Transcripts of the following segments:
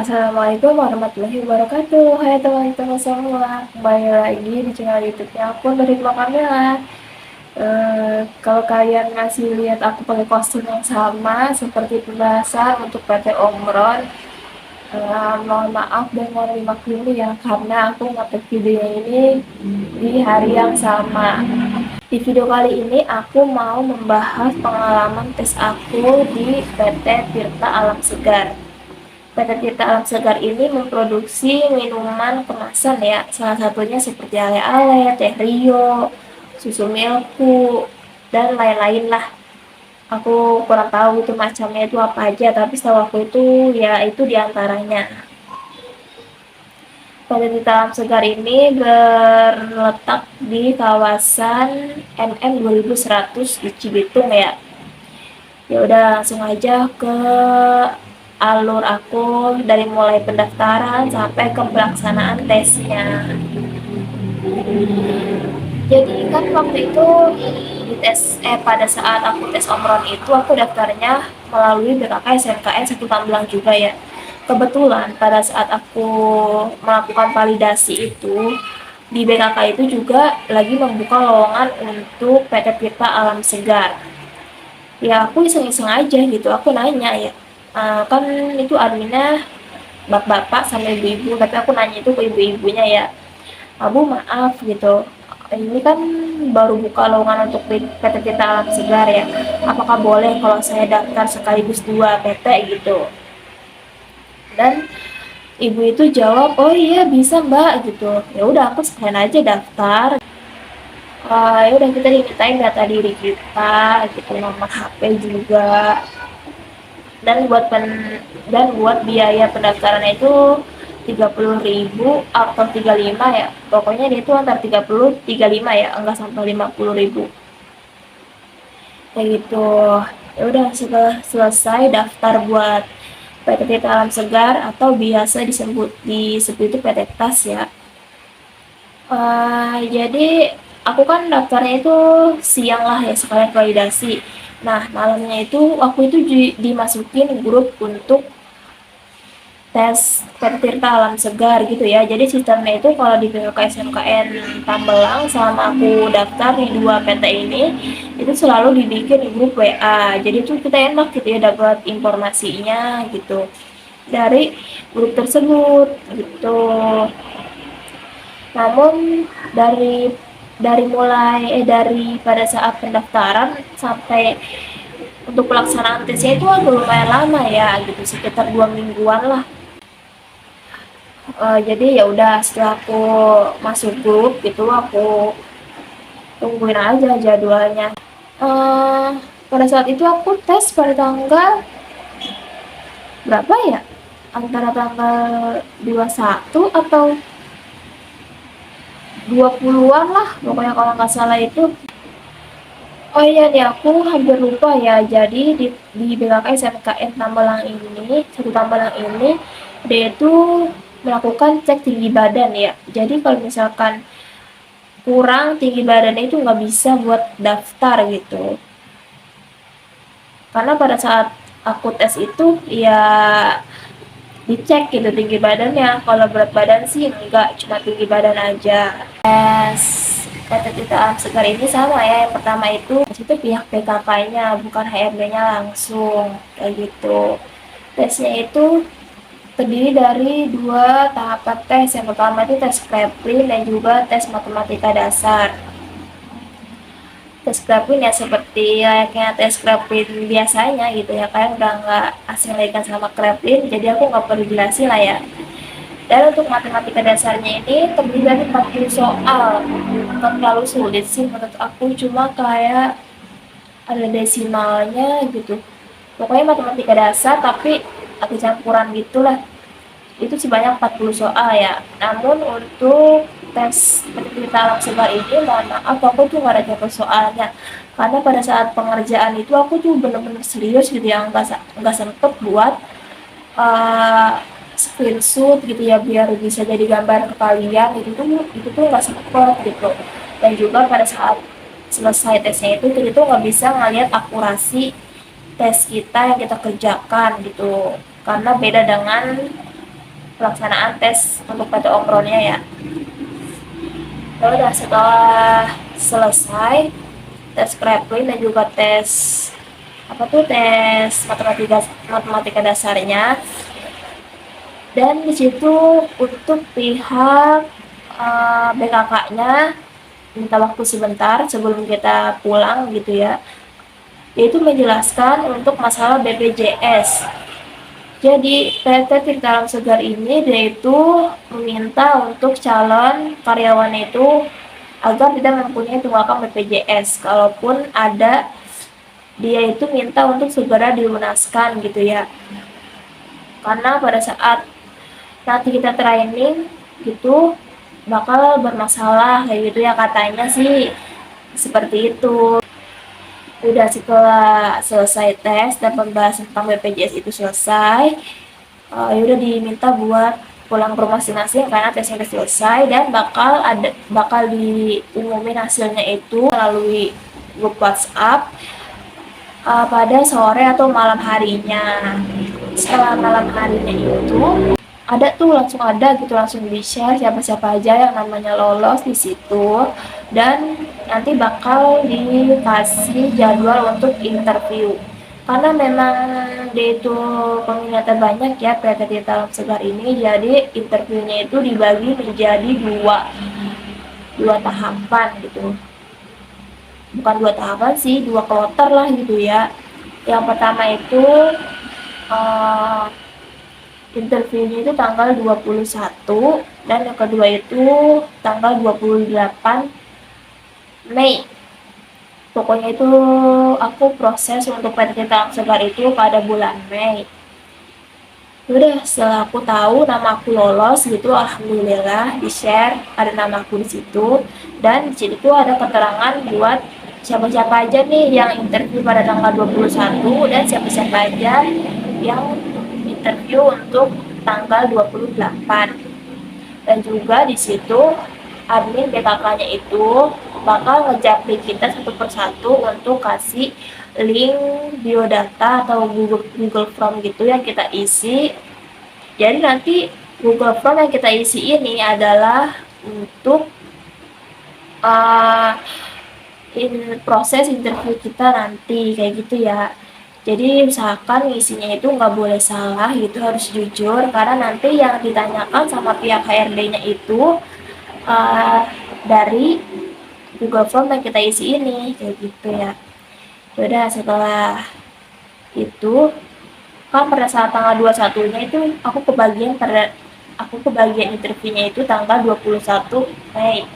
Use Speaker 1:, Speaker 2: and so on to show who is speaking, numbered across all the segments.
Speaker 1: Assalamualaikum warahmatullahi wabarakatuh. Hai teman-teman semua, kembali lagi di channel YouTube-nya aku dari Ritma Kamila. Kalau kalian masih lihat aku pakai kostum yang sama seperti pembahasan untuk PT Omron, mohon maaf dan mohon dimaklumi ya karena aku ngetek video ini di hari yang sama. Di video kali ini aku mau membahas pengalaman tes aku di PT Tirta Alam Segar. PT Tirta Alam Segar ini memproduksi minuman kemasan ya, salah satunya seperti ale-ale, teh Rio, susu milku, dan lain-lain lah. Aku kurang tahu itu macamnya itu apa aja, tapi setahu aku itu ya itu diantaranya. PT Tirta Alam Segar ini berletak di kawasan MM 2100 di Cibitung ya. Ya udah langsung aja ke alur aku dari mulai pendaftaran sampai ke pelaksanaan tesnya. Jadi kan waktu itu di tes pada saat aku tes Omron itu aku daftarnya melalui BKK SMKN 1 Tambelang juga ya. Kebetulan pada saat aku melakukan validasi itu di BKK itu juga lagi membuka lowongan untuk PT Tirta Alam Segar. Ya aku iseng-iseng aja gitu, aku nanya ya, kan itu adminnya bapak-bapak sama ibu-ibu, tapi aku nanya itu ke ibu-ibunya ya, Bu maaf gitu, ini kan baru buka lowongan untuk PT Tirta Alam Segar ya, apakah boleh kalau saya daftar sekaligus 2 PT gitu. Dan ibu itu jawab, oh iya bisa mbak gitu. Ya udah aku sekalian aja daftar. Ya udah kita dimintain data diri kita gitu, nomor HP juga, dan buat biaya pendaftaran itu 30.000 atau 35 ya, pokoknya dia itu antara 30 35 ya, enggak sampai 50.000 kayak gitu. Ya udah setelah selesai daftar buat PT Tirta Alam Segar atau biasa disebut itu PT TAS ya. Jadi aku kan daftarnya itu siang lah ya, sekalian validasi. Nah malamnya itu aku itu dimasukin grup untuk tes PT Tirta Alam Segar gitu ya. Jadi sistemnya itu kalau di PKK SMKN Tambelang selama aku daftar di 2 PT ini itu selalu dibikin di grup WA. Jadi itu kita enak gitu ya dapat informasinya gitu dari grup tersebut gitu. Namun dari pada saat pendaftaran sampai untuk pelaksanaan tesnya itu lumayan lama ya gitu, sekitar 2 mingguan lah. Jadi ya udah setelah aku masuk grup gitu aku tungguin aja jadwalnya. Pada saat itu aku tes pada tanggal berapa ya, antara tanggal 21 atau 20-an lah pokoknya kalau nggak salah itu. Oh iya nih aku hampir lupa ya, jadi di BKK SMKN Tambelang ini, 1 Tambelang ini dia itu melakukan cek tinggi badan ya. Jadi kalau misalkan kurang tinggi badannya itu nggak bisa buat daftar gitu. Karena pada saat aku tes itu ya dicek gitu tinggi badannya. Kalau berat badan sih enggak, cuma tinggi badan aja. Tes PT Tirta Alam Segar ini sama ya, yang pertama itu pihak PKK-nya bukan HRD-nya langsung kayak gitu. Tesnya itu terdiri dari 2 tahapan tes. Yang pertama itu tes preprint dan juga tes matematika dasar. Tes preprint ya seperti layaknya tes preprint biasanya gitu ya, kalian udah nggak asing lagi kan sama preprint, jadi aku nggak perlu jelasin lah ya. Dan untuk matematika dasarnya ini terdiri dari 40 soal, bukan terlalu sulit sih menurut aku, cuma kayak ada desimalnya gitu. Pokoknya matematika dasar tapi ada campuran gitulah. Itu sebanyak 40 soal ya. Namun untuk tes Tirta Alam Segar ini mohon maaf aku tuh gak ada campur soalnya, karena pada saat pengerjaan itu aku tuh bener-bener serius gitu ya, nggak sempet buat screenshot gitu ya biar bisa jadi gambar ke kalian, itu tuh nggak sempet gitu. Dan juga pada saat selesai tesnya itu tuh nggak bisa ngelihat akurasi tes kita yang kita kerjakan gitu, karena beda dengan pelaksanaan tes untuk PT Okronnya ya. Ya udah, setelah selesai tes Kraepelin dan juga tes tes matematika dasarnya, dan di situ untuk pihak BKK-nya minta waktu sebentar sebelum kita pulang gitu ya, yaitu menjelaskan untuk masalah BPJS. Jadi PT Tirta Alam Segar ini dia itu meminta untuk calon karyawan itu agar tidak mempunyai tunggakan BPJS. Kalaupun ada, dia itu minta untuk segera dilunaskan gitu ya. Karena pada saat nanti kita training gitu bakal bermasalah kayak gitu ya, katanya sih seperti itu. Udah, setelah selesai tes dan pembahasan tentang BPJS itu selesai, ya udah diminta buat pulang ke rumah masing-masing karena tesnya udah selesai, dan bakal diumumin hasilnya itu melalui grup WhatsApp pada sore atau malam harinya. Setelah malam harinya itu langsung di share siapa-siapa aja yang namanya lolos di situ, dan nanti bakal dikasih jadwal untuk interview. Karena memang dia itu peminatnya banyak ya PT Tirta Alam Segar ini, jadi interviewnya itu dibagi menjadi dua tahapan gitu. Bukan dua tahapan sih, dua kloter lah gitu ya. Yang pertama itu interviewnya itu tanggal 21, dan yang kedua itu tanggal 28 Mei. Pokoknya itu aku proses untuk PT Tirta Alam Segar itu pada bulan Mei. Udah, setelah aku tahu nama aku lolos gitu, alhamdulillah di-share ada nama aku di situ, dan di situ tuh ada keterangan buat siapa-siapa aja nih yang interview pada tanggal 21 dan siapa-siapa aja yang interview untuk tanggal 28. Dan juga di situ admin BKK-nya itu bakal ngejapri kita satu persatu untuk kasih link biodata atau Google Form gitu yang kita isi. Jadi nanti Google Form yang kita isi ini adalah untuk proses interview kita nanti kayak gitu ya. Jadi usahakan isinya itu nggak boleh salah gitu, harus jujur, karena nanti yang ditanyakan sama pihak HRD-nya itu dari Google Form yang kita isi ini kayak gitu ya. Udah, setelah itu kan pada saat tanggal 21-nya itu aku kebagian interviewnya itu tanggal 21 Mei.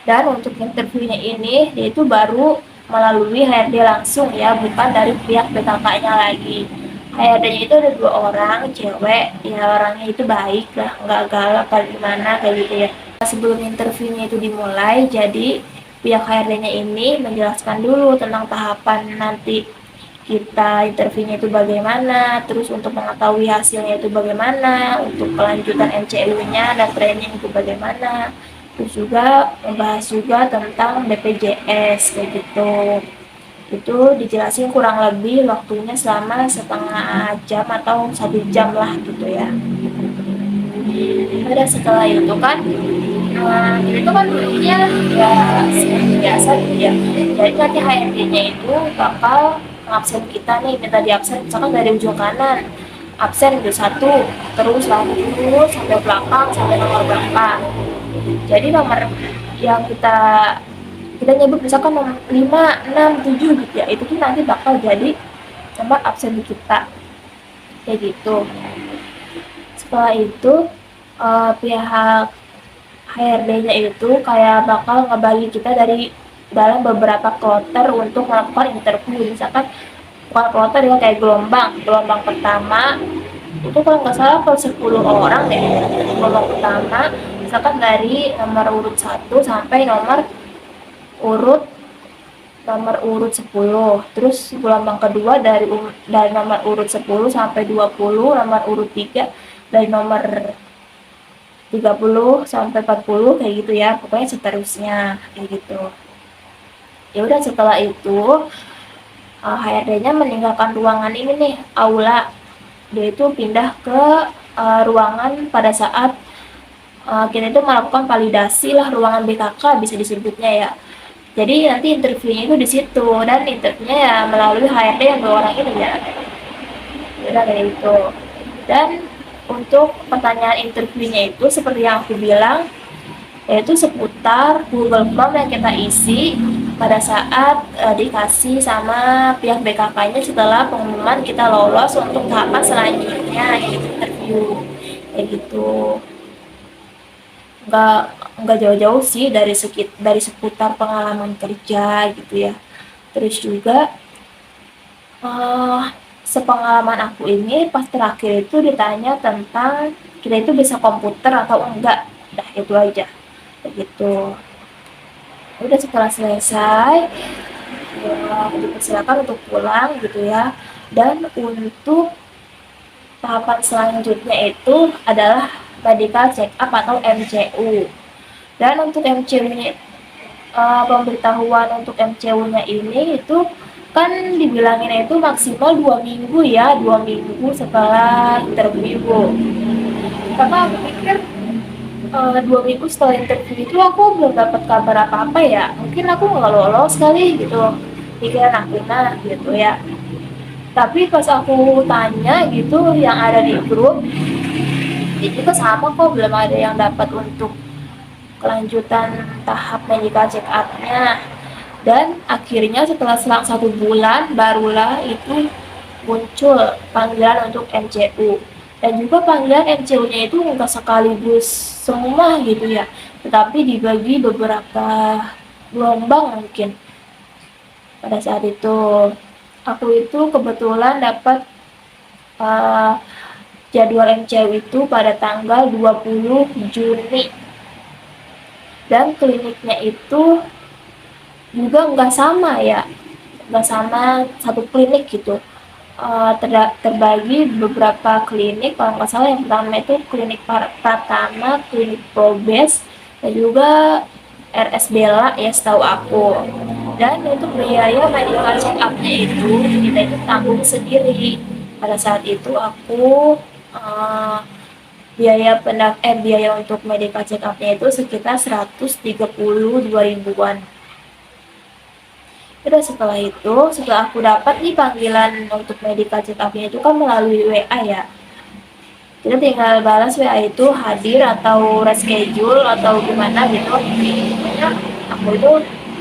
Speaker 1: Dan untuk interviewnya ini dia itu baru melalui HRD langsung ya, bukan dari pihak BKK-nya lagi. HRD-nya itu ada 2 orang cewek ya, orangnya itu baik lah, nggak galak kayak gimana kayak gitu ya. Sebelum interviewnya itu dimulai, jadi pihak HRD-nya ini menjelaskan dulu tentang tahapan nanti kita interviewnya itu bagaimana, terus untuk mengetahui hasilnya itu bagaimana, untuk kelanjutan MCU-nya dan training itu bagaimana, terus juga membahas juga tentang BPJS kayak gitu. Itu dijelasin kurang lebih waktunya selama setengah jam atau 1 jam lah gitu ya. Ada setelah itu kan itu kan dulunya ya seperti biasa gitu ya. Jadi nanti HRD-nya itu bakal ngabsen kita nih, minta diabsen misalkan dari ujung kanan absen itu 1, terus lanjut sampai belakang sampai nomor berapa. Jadi nomor yang kita nyebut misalkan nomor 5, 6, 7 gitu ya, itu tuh nanti bakal jadi nomor absen di kita kayak gitu. Setelah itu pihak HRD-nya itu kayak bakal ngebagi kita dari dalam beberapa kloter untuk melakukan interview. Misalkan bukan kloter ya, kayak gelombang pertama itu kalau nggak salah kalau 10 orang deh. Gelombang pertama misalkan dari nomor urut 1 sampai nomor urut 10. Terus gelombang kedua dari nomor urut 10 sampai 20, nomor urut 3 dari nomor 30 sampai 40 kayak gitu ya, pokoknya seterusnya kayak gitu. Ya udah, setelah itu HRD-nya meninggalkan ruangan ini nih, aula. Dia itu pindah ke ruangan pada saat kita itu melakukan validasi lah ruangan BKK bisa disebutnya ya. Jadi nanti interviewnya itu di situ dan interviewnya ya melalui HRD yang 2 orang ini ya. Udah kayak gitu. Dan untuk pertanyaan interviewnya itu seperti yang aku bilang yaitu seputar Google Form yang kita isi pada saat dikasih sama pihak BKK-nya setelah pengumuman kita lolos untuk tahapan selanjutnya yaitu interview kayak gitu. Nggak jauh-jauh sih dari seputar pengalaman kerja gitu ya. Terus juga sepengalaman aku ini pas terakhir itu ditanya tentang kita itu bisa komputer atau enggak. Dah itu aja begitu. Udah setelah selesai ya dipersilakan untuk pulang gitu ya. Dan untuk tahapan selanjutnya itu adalah medical check up atau MCU. Dan untuk MCU-nya pemberitahuan untuk MCU-nya ini itu kan dibilangin itu maksimal 2 minggu ya, 2 minggu setelah interview. Karena aku pikir 2 minggu setelah interview itu aku belum dapat kabar apa-apa ya, mungkin aku nggak lolos kali gitu, pikiran aku gitu ya. Tapi pas aku tanya gitu yang ada di grup, itu juga sama kok, belum ada yang dapat untuk kelanjutan tahap medical check up-nya. Dan akhirnya setelah selang 1 bulan barulah itu muncul panggilan untuk MCU. Dan juga panggilan MCU-nya itu nggak sekaligus semua gitu ya, tetapi dibagi beberapa gelombang mungkin. Pada saat itu aku itu kebetulan dapat jadwal MCU itu pada tanggal 20 Juni. Dan kliniknya itu juga nggak sama ya, nggak sama satu klinik gitu. Terbagi beberapa klinik, kalau nggak salah yang pertama itu klinik Pratama, klinik Probes, dan juga RS Bella ya setahu aku. Dan untuk biaya medical check up-nya itu kita itu tanggung sendiri. Pada saat itu aku biaya untuk medical check up-nya itu sekitar 132 ribuan. Udah setelah itu, setelah aku dapat nih panggilan untuk medical check up-nya itu kan melalui WA ya. Kita tinggal balas WA itu hadir atau reschedule atau gimana gitu. Pokoknya aku itu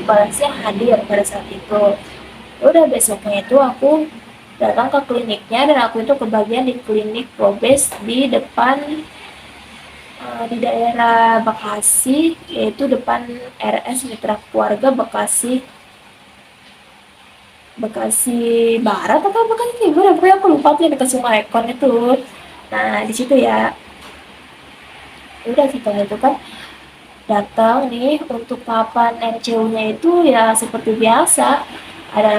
Speaker 1: balasnya hadir pada saat itu. Udah besoknya itu aku datang ke kliniknya dan aku itu kebagian di klinik Probes di depan di daerah Bekasi, yaitu depan RS Mitra Keluarga Bekasi Barat atau Bekasi Timur ya, pokoknya aku lupa tuh yang dekat Sungai Ekon itu. Nah di situ ya. Udah setelah itu kan datang nih untuk tahapan MCU-nya itu ya seperti biasa, ada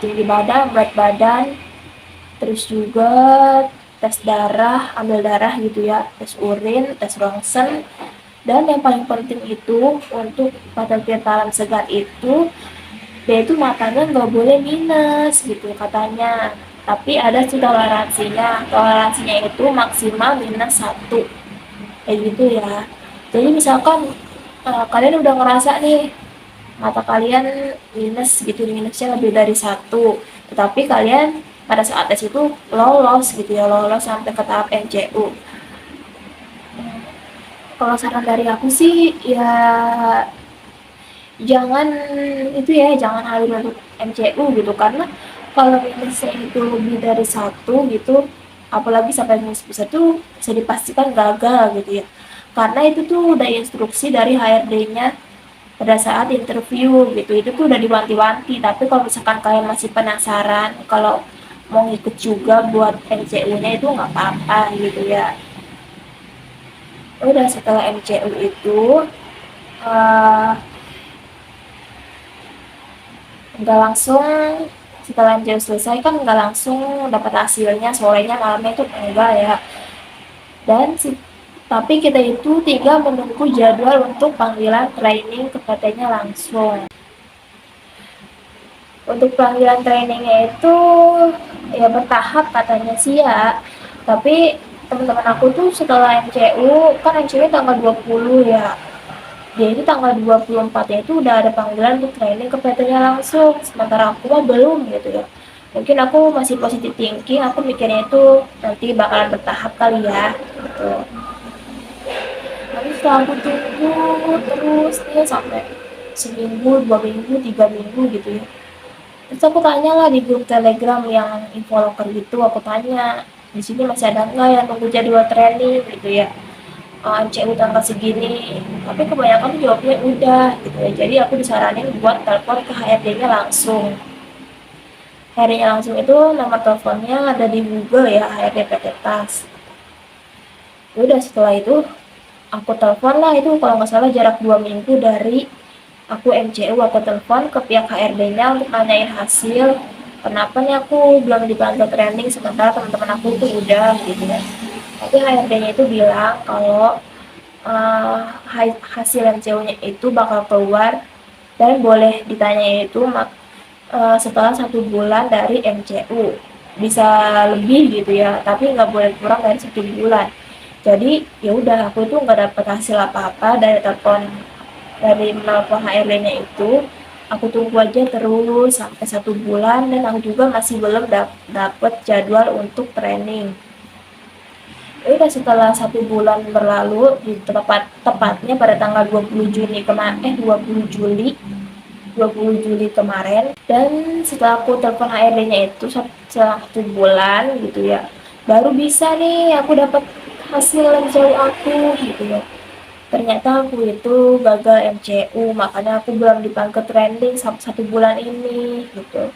Speaker 1: tinggi badan, berat badan, terus juga tes darah, ambil darah gitu ya, tes urin, tes ronsen, dan yang paling penting itu untuk pada Tirta Alam Segar itu dia itu matanya nggak boleh minus gitu katanya, tapi ada sih toleransinya itu maksimal -1 kayak gitu ya. Jadi misalkan kalian udah ngerasa nih mata kalian minus gitu, minusnya lebih dari 1, tetapi kalian pada saat tes itu lolos gitu ya, lolos sampai ke tahap MCU. Kalau saran dari aku sih ya jangan hadir untuk MCU gitu, karena kalau minusnya itu lebih dari 1 gitu, apalagi sampai minus besar tuh bisa dipastikan gagal gitu ya, karena itu tuh udah instruksi dari HRD-nya pada saat interview gitu, itu tuh udah diwanti-wanti. Tapi kalau misalkan kalian masih penasaran kalau mau ngikut juga buat MCU-nya itu nggak apa-apa gitu ya. Udah setelah MCU itu nggak langsung, setelah MCU selesai kan nggak langsung dapat hasilnya sorenya malamnya itu enggak ya. Dan tapi kita itu tinggal menunggu jadwal untuk panggilan training ke PT-nya langsung. Untuk panggilan trainingnya itu ya bertahap katanya sih ya, tapi teman-teman aku tuh setelah MCU, kan MCU tanggal 20 ya, dia itu tanggal 24-nya itu udah ada panggilan untuk training ke PT-nya langsung, sementara aku mah belum gitu ya. Mungkin aku masih positive thinking, aku mikirnya itu nanti bakalan bertahap kali ya gitu. Tapi setelah aku tunggu terus nih sampai seminggu, 2 minggu, 3 minggu gitu ya. Terus aku tanya lah di grup Telegram yang info loker gitu, aku tanya di sini masih ada nggak yang nunggu jadwal training gitu ya, MCU tanggal segini. Tapi kebanyakan tuh jawabnya udah gitu ya. Jadi aku disaranin buat telepon ke HRD-nya langsung. HRD-nya langsung itu nomor teleponnya ada di Google ya, HRD PT Tas. Udah setelah itu aku telepon lah, itu kalau nggak salah jarak 2 minggu dari aku MCU, aku telepon ke pihak HRD-nya untuk nanyain hasil kenapa nih aku belum dipanggil training sementara teman-teman aku tuh udah gitu ya. Tapi HRD-nya itu bilang kalau hasil MCU-nya itu bakal keluar dan boleh ditanya itu setelah 1 bulan dari MCU, bisa lebih gitu ya, tapi nggak boleh kurang dari 1 bulan. Jadi ya udah aku itu nggak dapet hasil apa-apa dari menelpon HRD-nya itu. Aku tunggu aja terus sampai 1 bulan dan aku juga masih belum dapet jadwal untuk training. Udah setelah 1 bulan berlalu, tepatnya pada tanggal 20 Juni kemarin, 20 Juli kemarin, dan setelah aku telepon HRD-nya itu setelah 1 bulan gitu ya, baru bisa nih aku dapat hasil MCU aku gitu ya. Ternyata aku itu gagal MCU, makanya aku belum dipanggil trending sampai 1 bulan ini gitu.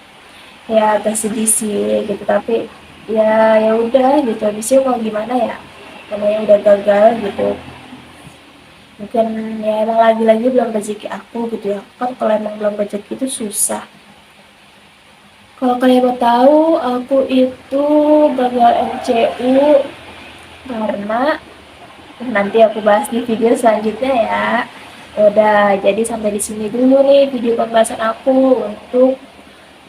Speaker 1: Ya agak sedih sih gitu, tapi ya udah gitu, habisnya mau gimana ya, namanya udah gagal gitu. Mungkin ya emang lagi-lagi belum rezeki aku gitu ya, kan kalau emang belum rezeki itu susah. Kalau kalian mau tahu, aku itu gagal MCU karena nanti aku bahas di video selanjutnya ya. Udah, jadi sampai di sini dulu nih video pembahasan aku untuk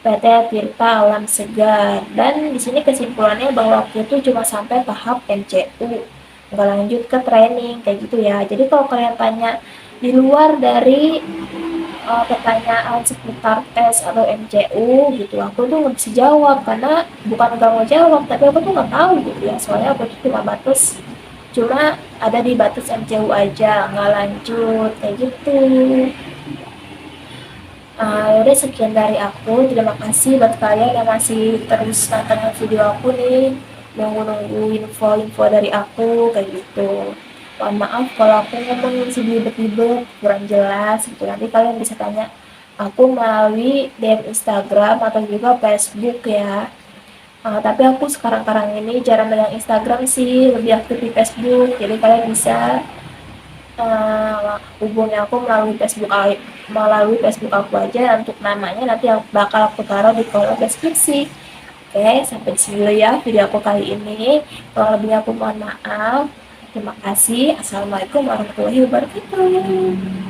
Speaker 1: PT Tirta Alam Segar. Dan di sini kesimpulannya bahwa aku itu cuma sampai tahap MCU, nggak lanjut ke training kayak gitu ya. Jadi kalau kalian tanya di luar dari pertanyaan seputar tes atau MCU gitu, aku tuh nggak bisa jawab karena bukan nggak mau jawab, tapi aku tuh nggak tahu gitu ya. Soalnya aku tuh cuma ada di batas MCU aja, nggak lanjut kayak gitu. Udah sekian dari aku, terima kasih buat kalian yang masih terus nonton video aku nih, nunggu info-info dari aku kayak gitu. Mohon maaf kalau aku ngomong masih belibet-belibet, kurang jelas gitu. Nanti kalian bisa tanya aku melalui DM Instagram atau juga Facebook ya. Tapi aku sekarang ini jarang megang Instagram sih, lebih aktif di Facebook. Jadi kalian bisa hubungi aku melalui Facebook aku aja, untuk namanya nanti yang bakal aku taruh di kolom deskripsi. Oke, sampai di sini dulu ya video aku kali ini. Kalau lebihnya aku mohon maaf. Terima kasih. Assalamualaikum warahmatullahi wabarakatuh.